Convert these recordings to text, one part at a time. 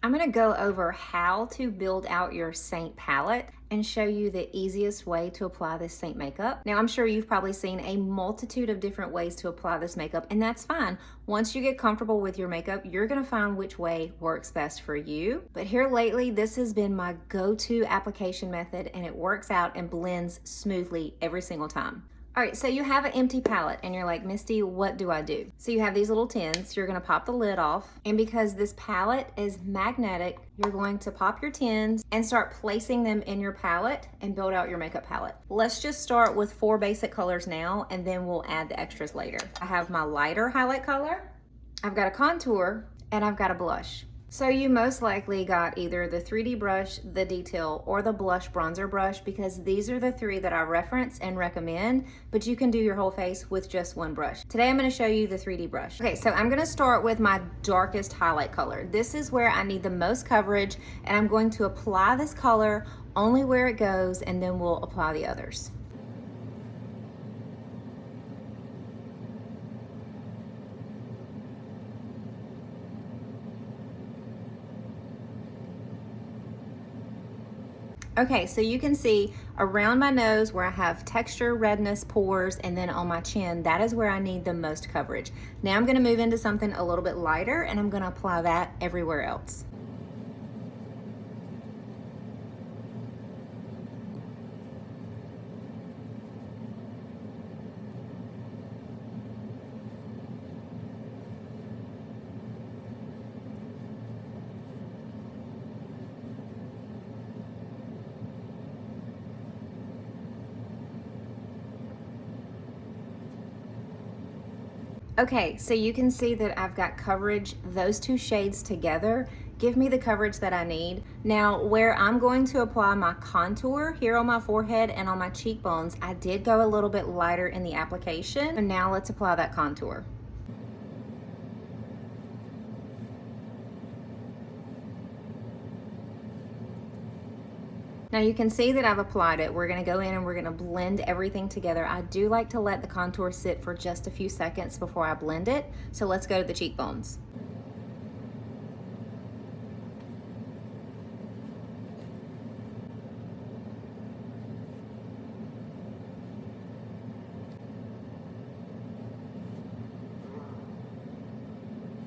I'm gonna go over how to build out your Saint palette and show you the easiest way to apply this Saint makeup. Now, I'm sure you've probably seen a multitude of different ways to apply this makeup, and that's fine. Once you get comfortable with your makeup, you're gonna find which way works best for you. But here lately, this has been my go-to application method, and it works out and blends smoothly every single time. All right, so you have an empty palette and you're like, Misty, what do I do? So you have these little tins, you're gonna pop the lid off, and because this palette is magnetic, you're going to pop your tins and start placing them in your palette and build out your makeup palette. Let's just start with 4 basic colors now, and then we'll add the extras later. I have my lighter highlight color, I've got a contour, and I've got a blush. So you most likely got either the 3D brush, the detail, or the blush bronzer brush, because these are the 3 that I reference and recommend, but you can do your whole face with just one brush. Today I'm gonna show you the 3D brush. Okay, so I'm gonna start with my darkest highlight color. This is where I need the most coverage, and I'm going to apply this color only where it goes, and then we'll apply the others. Okay, so you can see around my nose where I have texture, redness, pores, and then on my chin, that is where I need the most coverage. Now I'm gonna move into something a little bit lighter, and I'm gonna apply that everywhere else. Okay, so you can see that I've got coverage, those 2 shades together give me the coverage that I need. Now, where I'm going to apply my contour here on my forehead and on my cheekbones, I did go a little bit lighter in the application. So now let's apply that contour. Now you can see that I've applied it. We're gonna go in and we're gonna blend everything together. I do like to let the contour sit for just a few seconds before I blend it. So let's go to the cheekbones.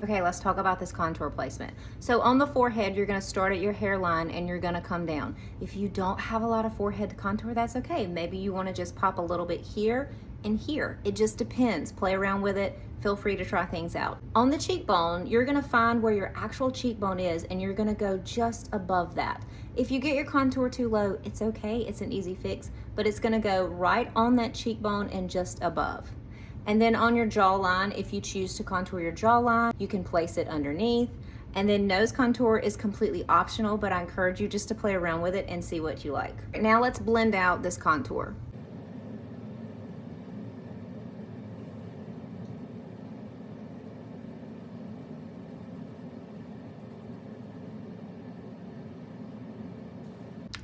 Okay, let's talk about this contour placement. So on the forehead, you're gonna start at your hairline and you're gonna come down. If you don't have a lot of forehead contour, that's okay. Maybe you wanna just pop a little bit here and here. It just depends. Play around with it. Feel free to try things out. On the cheekbone, you're gonna find where your actual cheekbone is, and you're gonna go just above that. If you get your contour too low, it's okay, it's an easy fix, but it's gonna go right on that cheekbone and just above. And then on your jawline, if you choose to contour your jawline, you can place it underneath. And then nose contour is completely optional, but I encourage you just to play around with it and see what you like. Now let's blend out this contour.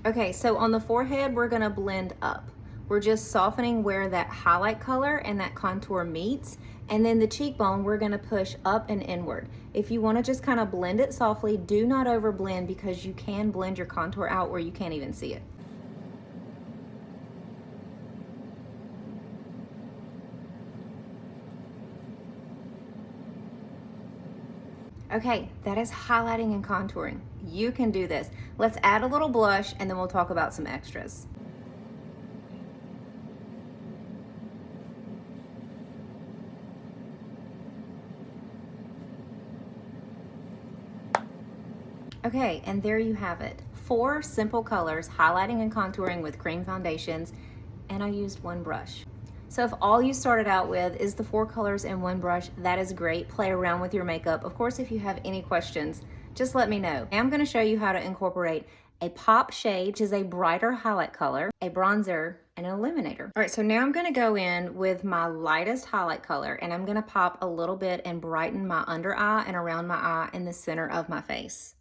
Okay, so on the forehead, we're gonna blend up. We're just softening where that highlight color and that contour meets. And then the cheekbone, we're gonna push up and inward. If you wanna just kind of blend it softly, do not over blend, because you can blend your contour out where you can't even see it. Okay, that is highlighting and contouring. You can do this. Let's add a little blush, and then we'll talk about some extras. Okay, and there you have it. 4 simple colors, highlighting and contouring with cream foundations, and I used one brush. So if all you started out with is the 4 colors and one brush, that is great. Play around with your makeup. Of course, if you have any questions, just let me know. I'm gonna show you how to incorporate a pop shade, which is a brighter highlight color, a bronzer, and an illuminator. All right, so now I'm gonna go in with my lightest highlight color, and I'm gonna pop a little bit and brighten my under eye and around my eye in the center of my face.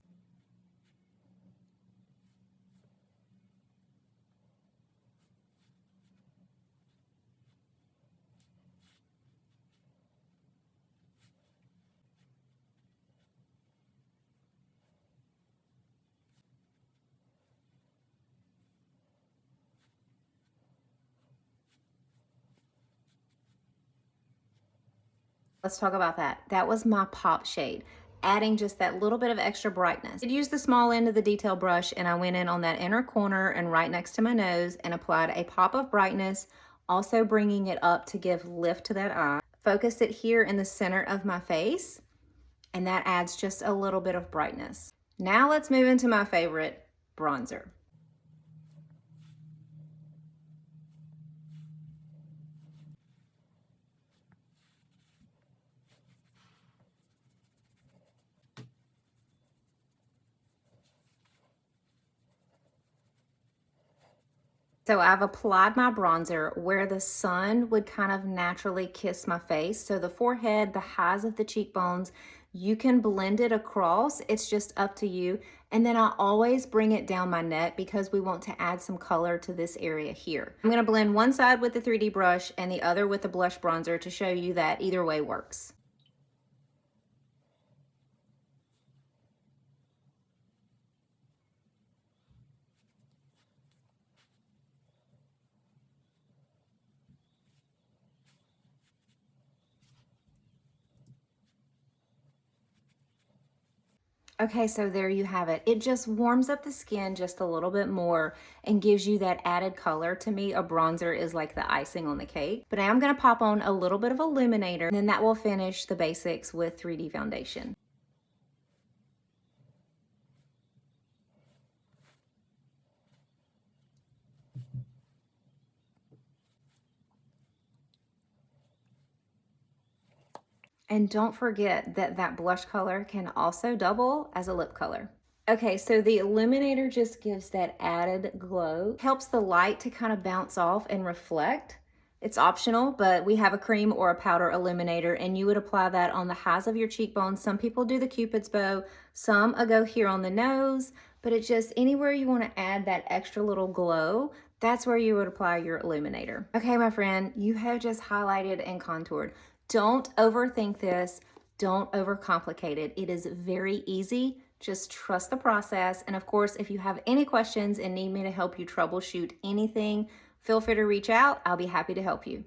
Let's talk about that. That was my pop shade, adding just that little bit of extra brightness. I used the small end of the detail brush and I went in on that inner corner and right next to my nose and applied a pop of brightness, also bringing it up to give lift to that eye. Focus it here in the center of my face, and that adds just a little bit of brightness. Now let's move into my favorite, bronzer. So I've applied my bronzer where the sun would kind of naturally kiss my face. So the forehead, the highs of the cheekbones, you can blend it across. It's just up to you. And then I always bring it down my neck because we want to add some color to this area here. I'm gonna blend one side with the 3D brush and the other with the blush bronzer to show you that either way works. Okay, so there you have it. It just warms up the skin just a little bit more and gives you that added color. To me, a bronzer is like the icing on the cake. But I am gonna pop on a little bit of illuminator, and then that will finish the basics with 3D foundation. And don't forget that that blush color can also double as a lip color. Okay, so the illuminator just gives that added glow, helps the light to kind of bounce off and reflect. It's optional, but we have a cream or a powder illuminator and you would apply that on the highs of your cheekbones. Some people do the Cupid's bow, some go here on the nose, but it's just anywhere you want to add that extra little glow, that's where you would apply your illuminator. Okay, my friend, you have just highlighted and contoured. Don't overthink this. Don't overcomplicate it. It is very easy. Just trust the process. And of course, if you have any questions and need me to help you troubleshoot anything, feel free to reach out. I'll be happy to help you.